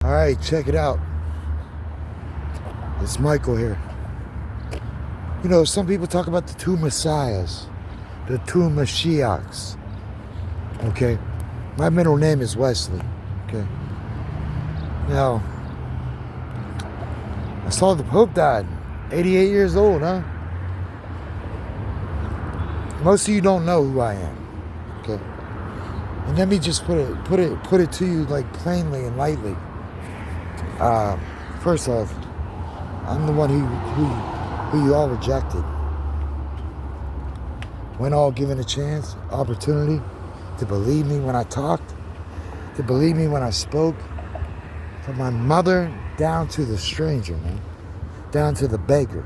Alright, check it out. It's Michael here. You know, some people talk about the two messiahs, the two Mashiachs. Okay? My middle name is Wesley. Okay? Now, I saw the Pope died. 88 years old, huh? Most of you don't know who I am. Okay? And let me just put it to you like plainly and lightly. First off, I'm the one who you all rejected. When all given a chance, opportunity to believe me when I talked, to believe me when I spoke, from my mother down to the stranger, man, down to the beggar,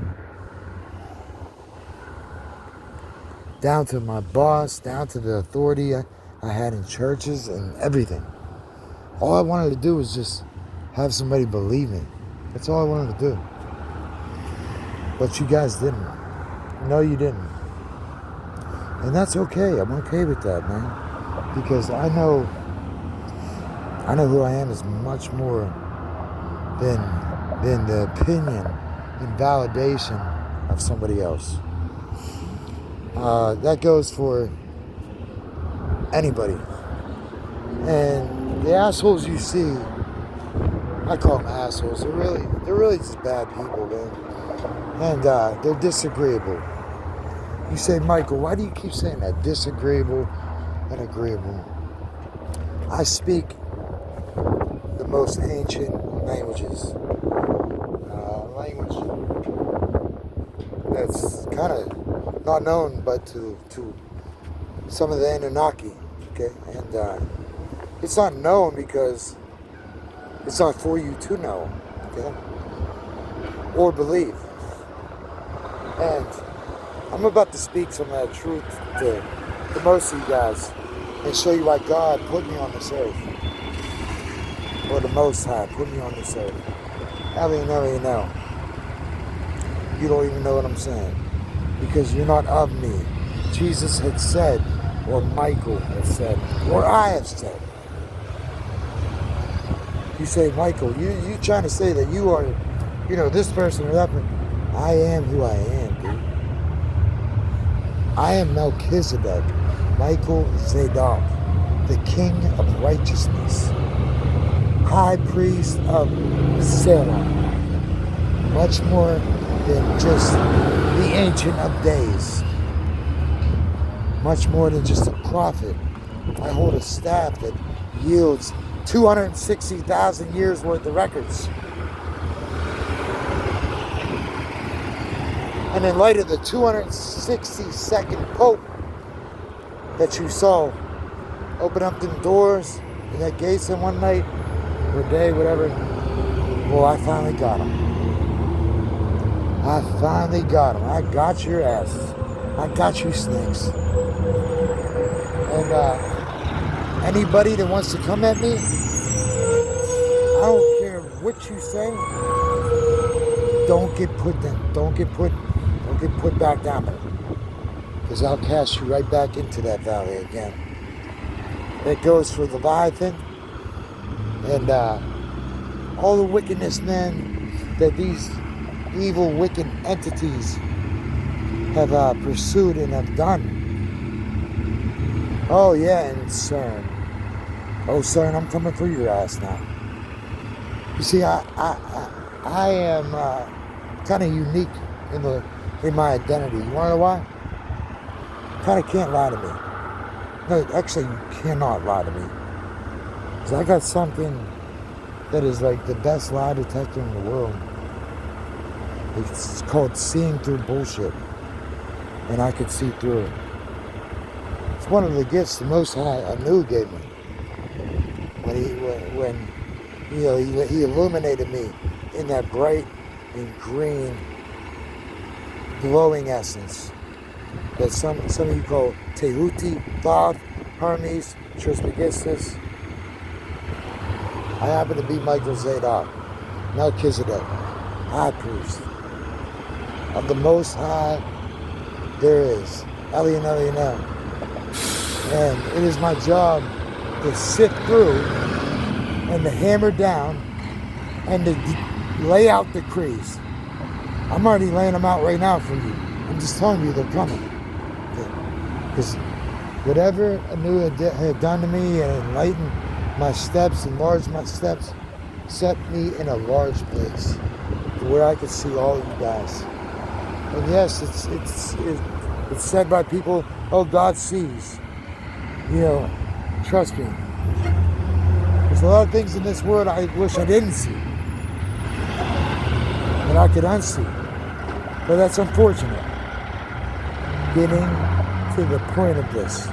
down to my boss, down to the authority I had in churches and everything. All I wanted to do was just have somebody believe me. That's all I wanted to do. But you guys didn't. No, you didn't. And that's okay. I'm okay with that, man. Because I know who I am is much more than the opinion and validation of somebody else. That goes for anybody. And the assholes you see, I call them assholes. They're really just bad people, man. And they're disagreeable. You say, Michael, why do you keep saying that? Disagreeable and agreeable. I speak the most ancient languages. Language that's kind of not known but to some of the Anunnaki. Okay? And it's not known because it's not for you to know. Okay? Or believe. And I'm about to speak some of that truth to most of you guys and show you why God put me on this earth. Or the Most High put me on this earth. Elielienel. You don't even know what I'm saying. Because you're not of me. Jesus had said, or Michael had said, or I have said. You say, Michael, you trying to say that you are, this person or that person. I am who I am, dude. I am Melchizedek, Michael Zadek, the King of Righteousness, High Priest of Salem. Much more than just the Ancient of Days. Much more than just a prophet. I hold a staff that yields 260,000 years worth of records. And in light of the 262nd Pope that you saw open up them doors and that gates in one night or day, whatever, well, I finally got him. I finally got him. I got your asses. I got you snakes. And anybody that wants to come at me, I don't care what you say, don't get put back down there. Because I'll cast you right back into that valley again. That goes for Leviathan and all the wickedness, man, that these evil, wicked entities have pursued and have done. Oh yeah, and CERN. Oh CERN, I'm coming for your ass now. You see, I am kind of unique in my identity. You want to know why? Kind of can't lie to me. No, actually, you cannot lie to me. Because I got something that is like the best lie detector in the world. It's called seeing through bullshit. And I could see through it. It's one of the gifts the Most High I knew gave me. When he illuminated me in that bright and green glowing essence that some of you call Tehuti, Thoth, Hermes, Trismegistus. I happen to be Michael Zadek, Melchizedek, High Priest of the Most High there is, Elielienel. And it is my job to sift through and to hammer down and to lay out decrees. I'm already laying them out right now for you. I'm just telling you they're coming. Because whatever Anu had done to me and enlightened my steps, enlarged my steps, set me in a large place where I could see all of you guys. And yes, it's said by people, oh, God sees. You know, trust me. There's a lot of things in this world I wish I didn't see. And I could unsee. But that's unfortunate. Getting to the point of this.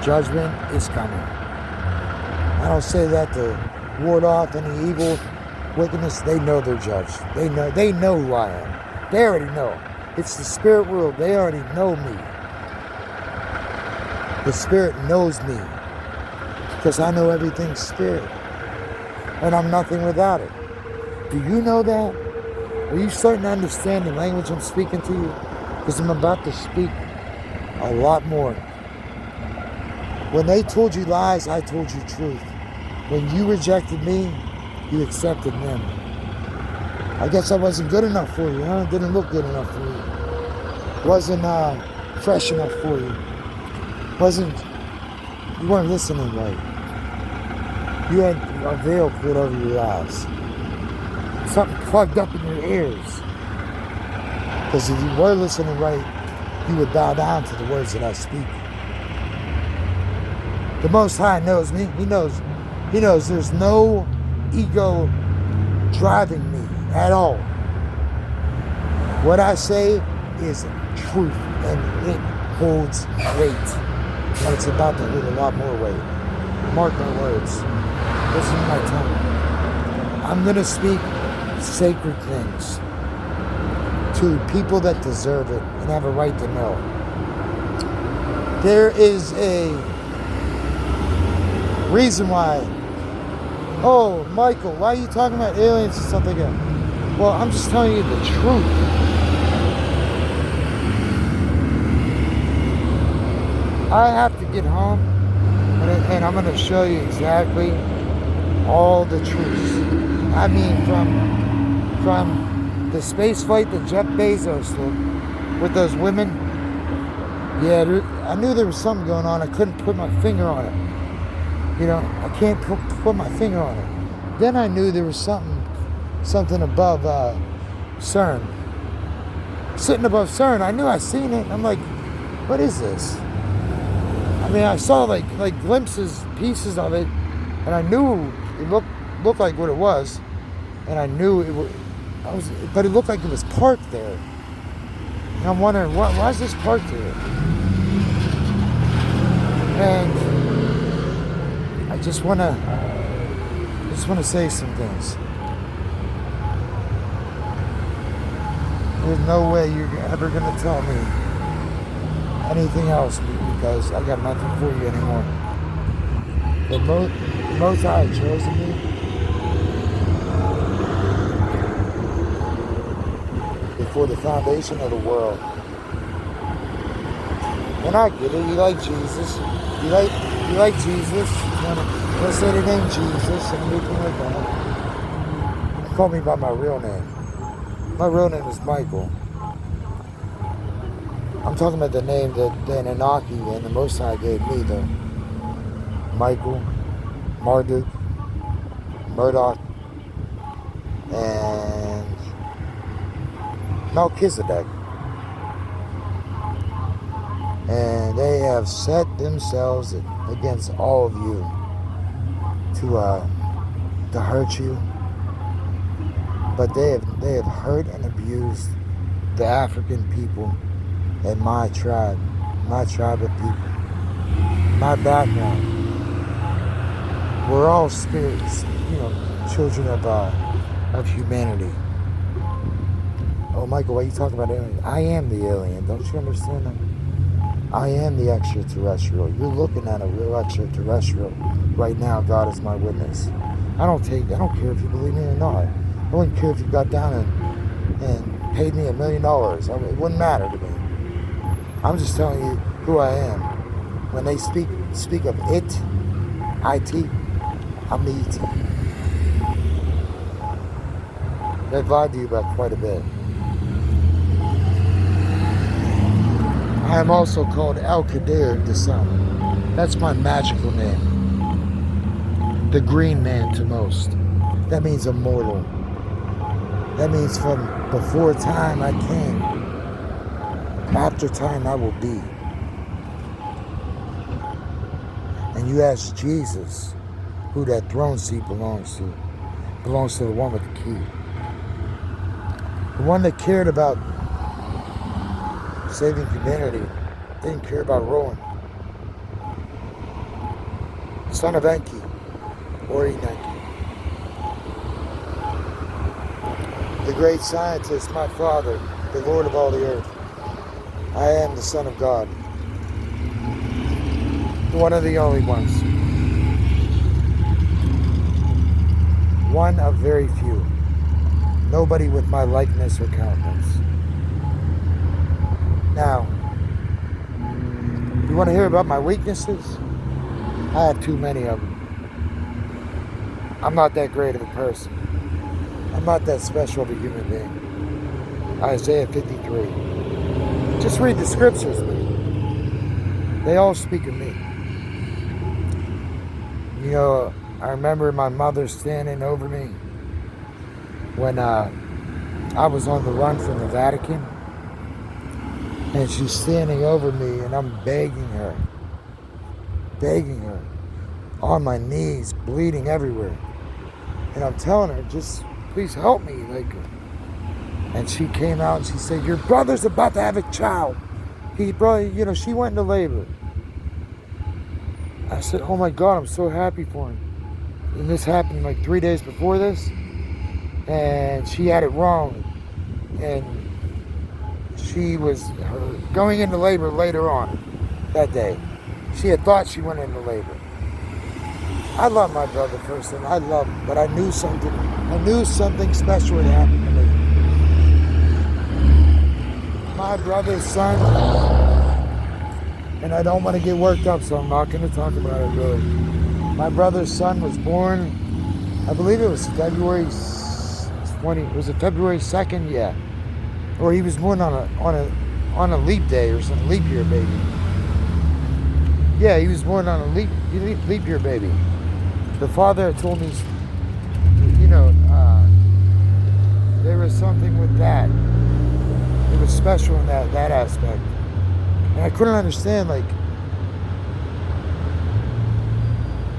Judgment is coming. I don't say that to ward off any evil, wickedness. They know they're judged. They know who I am. They already know. It's the spirit world. They already know me. The spirit knows me. Because I know everything's spirit. And I'm nothing without it. Do you know that? Are you starting to understand the language I'm speaking to you? Because I'm about to speak a lot more. When they told you lies, I told you truth. When you rejected me, you accepted them. I guess I wasn't good enough for you, huh? Didn't look good enough for you. Wasn't fresh enough for you. You weren't listening right. You had a veil put over your eyes. Something plugged up in your ears. Because if you were listening right, you would bow down to the words that I speak. The Most High knows me. He knows there's no ego driving me at all. What I say is truth, and it holds weight. And it's about to hold a lot more weight. Mark my words. Listen to my tongue. I'm going to speak sacred things to people that deserve it and have a right to know. There is a reason why. Oh, Michael, why are you talking about aliens and stuff like that? Well, I'm just telling you the truth. I have to get home, and I'm going to show you exactly all the truths. I mean, from the space flight that Jeff Bezos took with those women. Yeah, I knew there was something going on. I couldn't put my finger on it. You know, I can't put my finger on it. Then I knew there was something above CERN. Sitting above CERN, I knew I seen it. I'm like, what is this? I mean, I saw like glimpses, pieces of it, and I knew it looked like what it was, and I knew it was. But it looked like it was parked there. And I'm wondering, why is this parked there? And I just want to say some things. There's no way you're ever going to tell me anything else because I got nothing for you anymore. The Most High had chosen me before the foundation of the world. And I get it. You like Jesus. You like Jesus. You want to say the name Jesus and everything like that. Call me by my real name. My real name is Michael. I'm talking about the name that the Anunnaki and the Most High gave me, though. Michael, Marduk, Murdoch, and Melchizedek. And they have set themselves against all of you to hurt you. But they have hurt and abused the African people and my tribe of people, my background. We're all spirits, children of humanity. Oh, Michael, why are you talking about aliens? I am the alien. Don't you understand that? I am the extraterrestrial. You're looking at a real extraterrestrial right now. God is my witness. I don't care if you believe me or not. I wouldn't care if you got down and paid me $1 million. It wouldn't matter to me. I'm just telling you who I am. When they speak of it, I'm the ET. I've lied to you about quite a bit. I am also called El Qadir, the sun. That's my magical name. The green man to most. That means immortal. That means from before time I came, after time I will be. And you ask Jesus who that throne seat belongs to. It belongs to the one with the key. The one that cared about saving humanity, didn't care about ruin. Son of Enki, or Enki. The great scientist, my father, the Lord of all the earth. I am the Son of God. One of the only ones. One of very few. Nobody with my likeness or countenance. Now, you want to hear about my weaknesses? I have too many of them. I'm not that great of a person. I'm not that special of a human being. Isaiah 53. Just read the scriptures, man. They all speak of me. You know, I remember my mother standing over me when I was on the run from the Vatican. And she's standing over me and I'm begging her, on my knees, bleeding everywhere. And I'm telling her, just please help me. And she came out and she said, your brother's about to have a child. She went into labor. I said, oh my God, I'm so happy for him. And this happened like 3 days before this. And she had it wrong. And she was going into labor later on that day. She had thought she went into labor. I love my brother first, and I love him, but I knew something special had happened to me. My brother's son, and I don't want to get worked up, so I'm not going to talk about it really. My brother's son was born, I believe it was February 2nd? Yeah. Or he was born on a leap day or some leap year baby. Yeah, he was born on a leap year baby. The father had told me, there was something with that. It was special in that aspect. And I couldn't understand,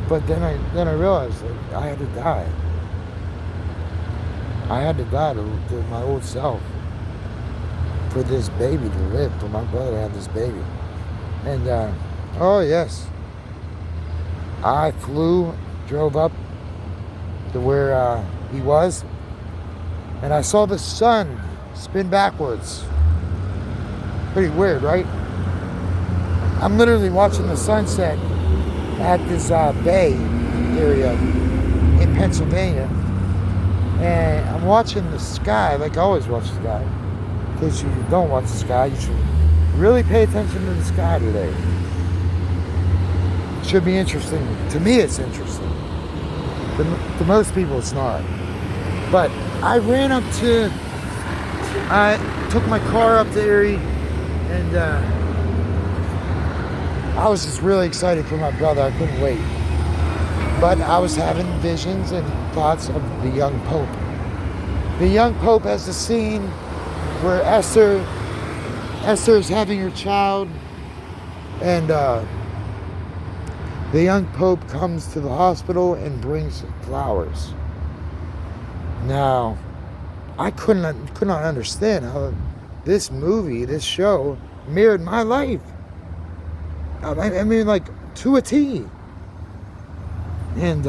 but then I realized, I had to die. I had to die to my old self. For this baby to live, for my brother to have this baby. And, oh yes. I drove up to where he was, and I saw the sun spin backwards. Pretty weird, right? I'm literally watching the sunset at this bay area in Pennsylvania, and I'm watching the sky like I always watch the sky. In case you don't watch the sky, you should really pay attention to the sky today. It should be interesting. To me, it's interesting. To most people, it's not. But I took my car up to Erie, and I was just really excited for my brother. I couldn't wait. But I was having visions and thoughts of the young Pope. The young Pope has the scene where Esther is having her child, and the young Pope comes to the hospital and brings flowers. Now, I could not understand how this show mirrored my life. I mean, to a T. And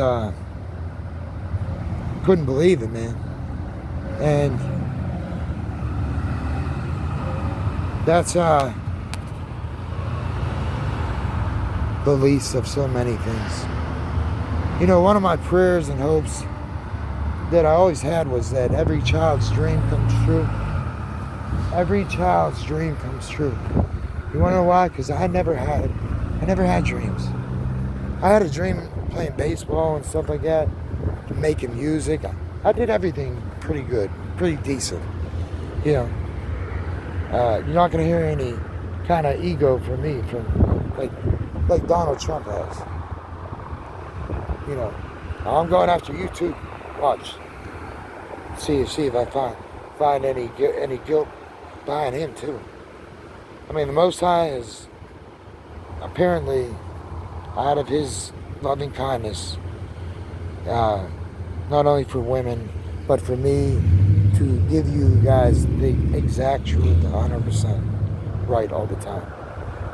couldn't believe it, man. And that's the least of so many things. One of my prayers and hopes that I always had was that every child's dream comes true. Every child's dream comes true. You want to know why? Because I never had dreams. I had a dream playing baseball and stuff like that, making music. I did everything pretty good, pretty decent. You know, you're not going to hear any kind of ego from me, from like Donald Trump has. You know, I'm going after you too. Watch, see if I find any guilt behind him too. I mean, the Most High is apparently, out of His loving kindness, not only for women, but for me, to give you guys the exact truth, 100% right all the time.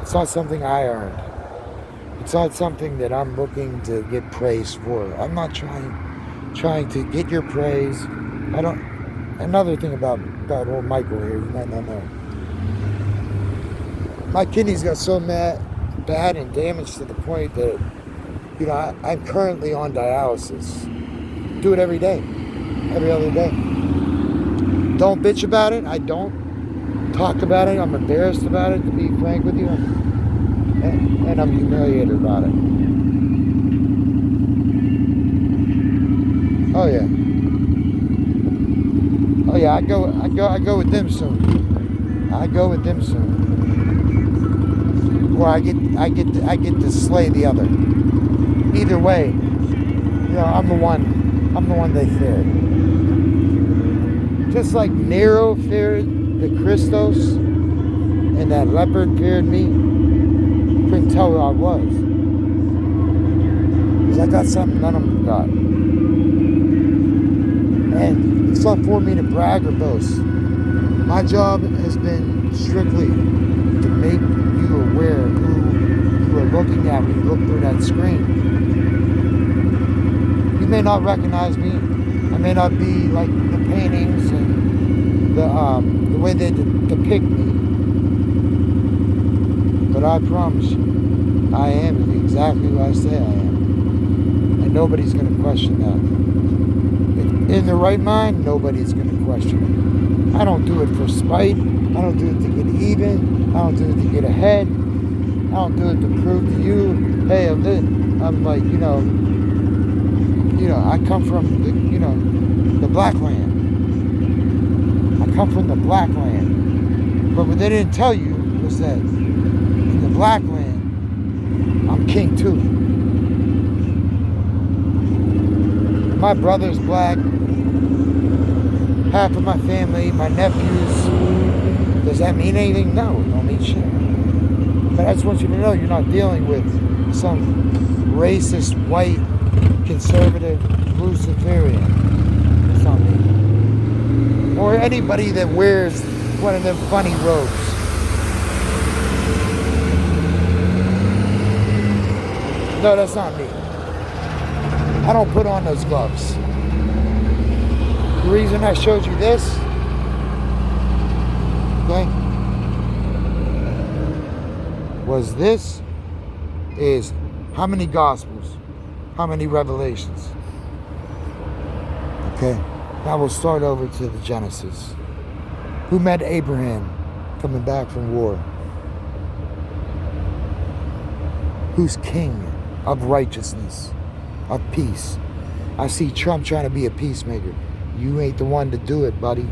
It's not something I earned. It's not something that I'm looking to get praise for. I'm not trying to get your praise. I don't. Another thing about old Michael here, you might not know. My kidneys got so bad and damaged to the point that, you know, I'm currently on dialysis. Do it every day, every other day. Don't bitch about it. I don't talk about it. I'm embarrassed about it, to be frank with you. And I'm humiliated about it. Oh yeah. Oh yeah. I go with them soon. I go with them soon. Or I get to slay the other. Either way, you know, I'm the one they fear. Just like Nero feared the Christos, and that leopard feared me. Couldn't tell who I was. Because I got something none of them got. And it's not for me to brag or boast. My job has been strictly to make you aware of who you are looking at when you look through that screen. You may not recognize me. I may not be like the paintings and the way they depict me. But I promise you, I am exactly who I say I am. And nobody's going to question that. In the right mind, nobody's going to question it. I don't do it for spite. I don't do it to get even. I don't do it to get ahead. I don't do it to prove to you, hey, I'm like, you know, I come from the black land. I come from the black land. But what they didn't tell you was that in the black land, I'm king too. My brother's black. Half of my family, my nephews. Does that mean anything? No, it don't mean shit. But I just want you to know you're not dealing with some racist, white, conservative Luciferian. It's not me. Or anybody that wears one of them funny robes. No, that's not me. I don't put on those gloves. The reason I showed you this, okay, was this is how many Gospels, how many Revelations. Okay, now we'll start over to the Genesis. Who met Abraham coming back from war? Who's king of righteousness, of peace? I see Trump trying to be a peacemaker. You ain't the one to do it, buddy.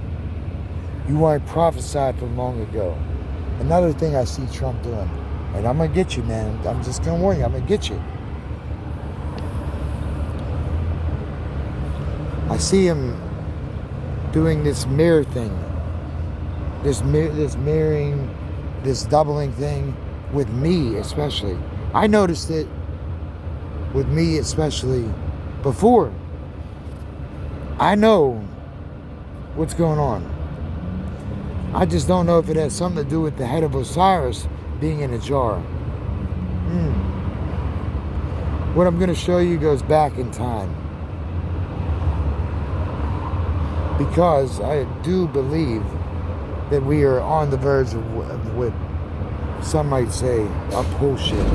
You weren't prophesied from long ago. Another thing I see Trump doing, and I'm going to get you, man. I'm just going to warn you, I'm going to get you. I see him doing this mirror thing. This mirroring, this doubling thing with me especially. I noticed it with me especially before. I know what's going on. I just don't know if it has something to do with the head of Osiris being in a jar. What I'm going to show you goes back in time. Because I do believe that we are on the verge of what some might say a bullshit.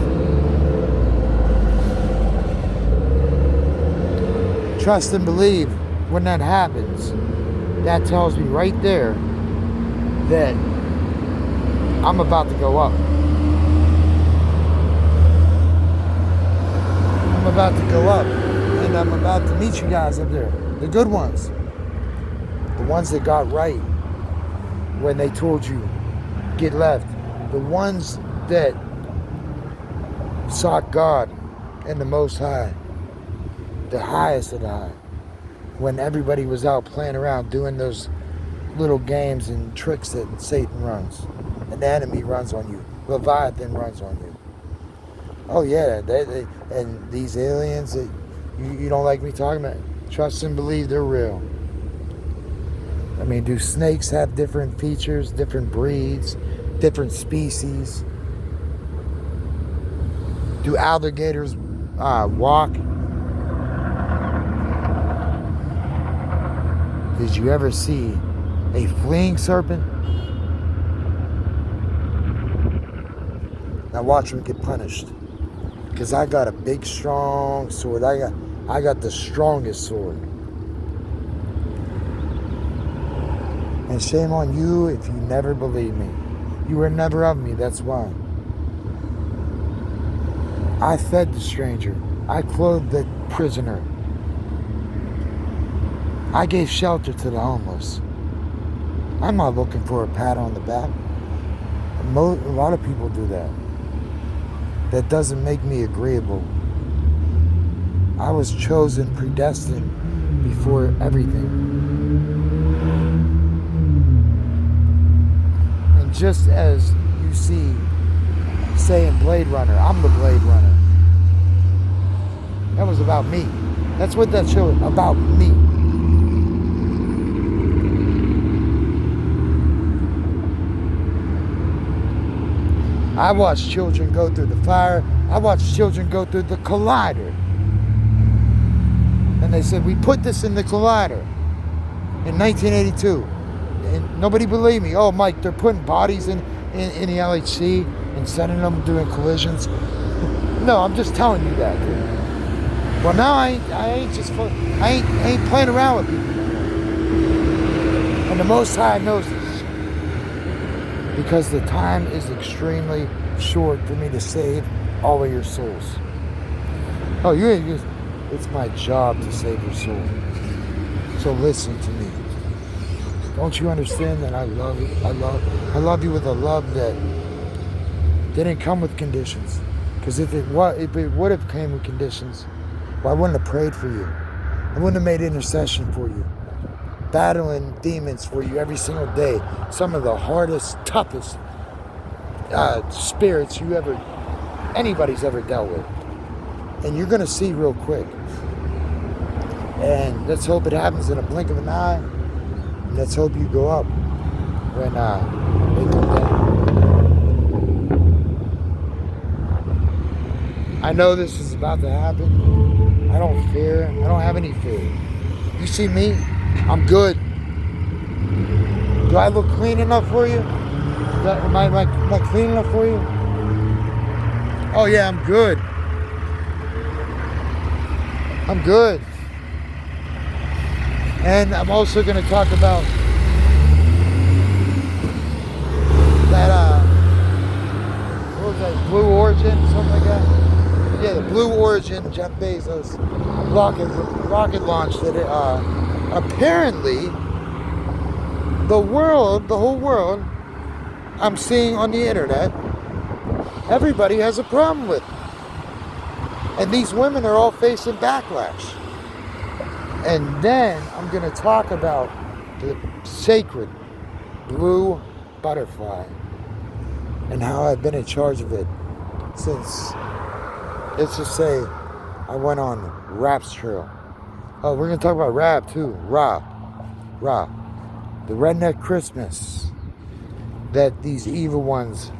Trust and believe. When that happens, that tells me right there that I'm about to go up. I'm about to go up, and I'm about to meet you guys up there, the good ones. The ones that got right when they told you, get left. The ones that sought God and the Most High, the highest of the high, when everybody was out playing around doing those little games and tricks that Satan runs, and the enemy runs on you, Leviathan runs on you. Oh yeah, and these aliens that you don't like me talking about, trust and believe they're real. I mean, do snakes have different features, different breeds, different species? Do alligators walk? Did you ever see a fleeing serpent? Now watch them get punished. Because I got a big, strong sword. I got the strongest sword. And shame on you if you never believe me. You were never of me, that's why. I fed the stranger. I clothed the prisoner. I gave shelter to the homeless. I'm not looking for a pat on the back. A lot of people do that. That doesn't make me agreeable. I was chosen, predestined before everything. And just as you see, say in Blade Runner, I'm the Blade Runner. That was about me. That's what that show was about, me. I watched children go through the fire. I watched children go through the collider. And they said, we put this in the collider in 1982. And nobody believed me. Oh, Mike, they're putting bodies in the LHC and sending them doing collisions. No, I'm just telling you that, dude. Well, now I ain't playing around with people anymore. And the Most High knows this. Because the time is extremely short for me to save all of your souls. Oh, it's my job to save your soul. So listen to me. Don't you understand that I love you? I love you with a love that didn't come with conditions. Because if it would have came with conditions, well, I wouldn't have prayed for you. I wouldn't have made intercession for you. Battling demons for you every single day. Some of the hardest, toughest spirits anybody's ever dealt with. And you're going to see real quick. And let's hope it happens in a blink of an eye. And let's hope you go up when they come down. I know this is about to happen. I don't fear. I don't have any fear. You see me? I'm good. Do I look clean enough for you? Am I clean enough for you? Oh yeah, I'm good. I'm good. And I'm also going to talk about that, what was that, Blue Origin, something like that? Yeah, the Blue Origin, Jeff Bezos rocket launch that apparently the whole world, I'm seeing on the internet, everybody has a problem with. And these women are all facing backlash. And then I'm going to talk about the sacred blue butterfly and how I've been in charge of it since, let's just say, I went on Rap's trail. Oh, we're going to talk about Rap too. Ra. The redneck Christmas that these evil ones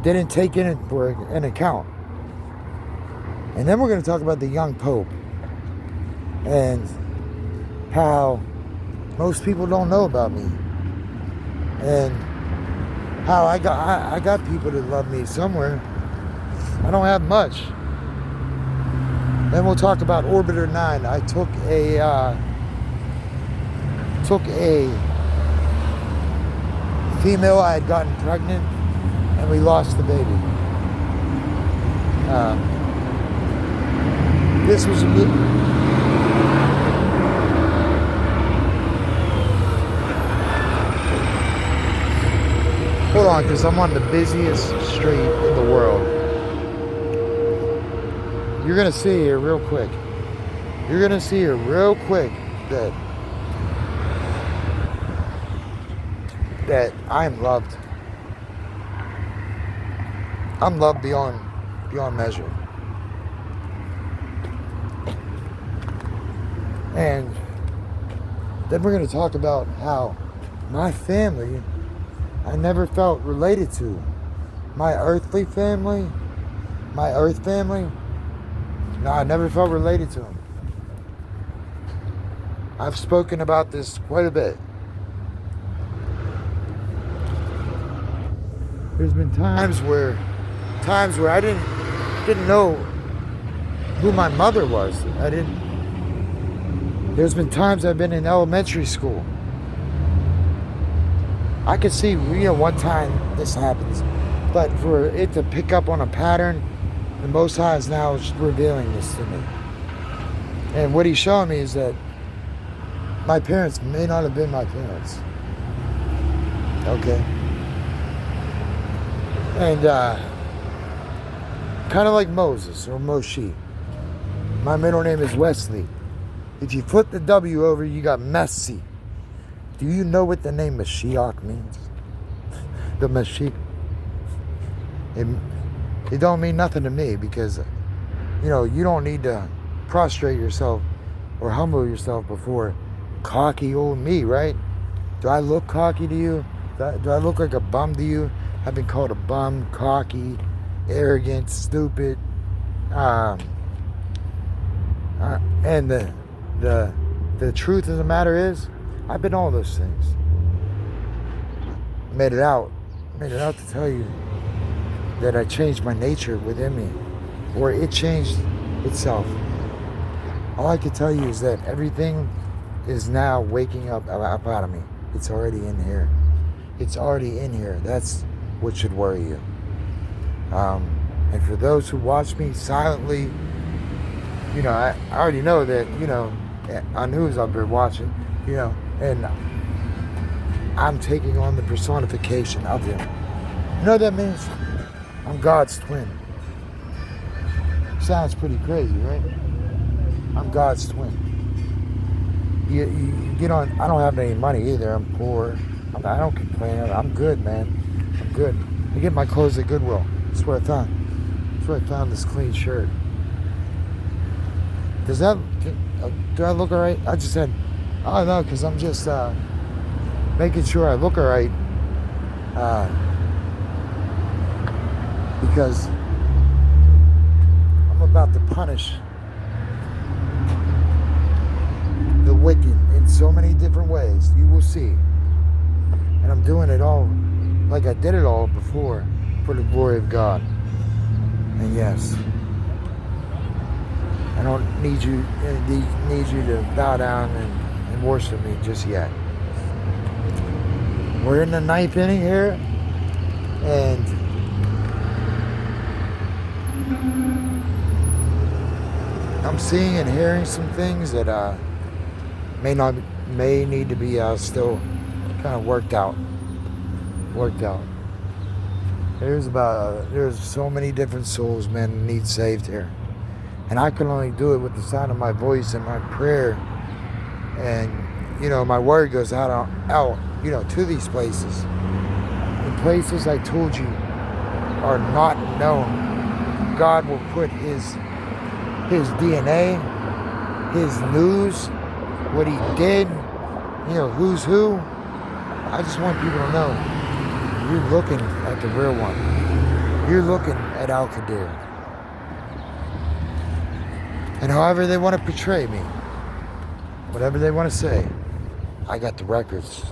didn't take in for an account. And then we're going to talk about the young Pope and how most people don't know about me. And how I got people that love me somewhere. I don't have much. Then we'll talk about Orbiter 9. I took a female I had gotten pregnant, and we lost the baby. This was on, because I'm on the busiest street in the world. You're going to see here real quick. You're going to see here real quick that I'm loved. I'm loved beyond measure. And then we're going to talk about how my family, I never felt related to. My earthly family, my earth family, no, I never felt related to them. I've spoken about this quite a bit. There's been times where I didn't know who my mother was. There's been times I've been in elementary school. I could see, one time this happens, but for it to pick up on a pattern, the Most High is now revealing this to me. And what he's showing me is that my parents may not have been my parents. Okay? And kind of like Moses or Moshe. My middle name is Wesley. If you flip the W over, you got Messi. Do you know what the name Mashiach means? The Mashiach. It don't mean nothing to me, because, you don't need to prostrate yourself or humble yourself before cocky old me, right? Do I look cocky to you? Do I look like a bum to you? I've been called a bum, cocky, arrogant, stupid. And the truth of the matter is, I've been all those things. Made it out to tell you that I changed my nature within me, or it changed itself. All I can tell you is that everything is now waking up out of me. It's already in here. It's already in here. That's what should worry you. And for those who watch me silently, I already know that, on who's up there watching, and I'm taking on the personification of him. You know what that means? I'm God's twin. Sounds pretty crazy, right? I'm God's twin. I don't have any money either. I'm poor. I don't complain. I'm good, man. I'm good. I get my clothes at Goodwill. That's where I found this clean shirt. Do I look all right? I just said, oh no, because I'm just making sure I look all right. Because I'm about to punish the wicked in so many different ways. You will see. And I'm doing it all like I did it all before, for the glory of God. And yes, I don't need you to bow down and worship me just yet. We're in the 9th inning here, and I'm seeing and hearing some things that may need to be still kind of worked out. There's so many different souls, man, need saved here. And I can only do it with the sound of my voice and my prayer. And, my word goes out, to these places. In places I told you are not known. God will put his DNA, his news, what he did, who's who. I just want people to know you're looking at the real one. You're looking at Al-Qadir. And however they want to portray me, whatever they want to say, I got the records.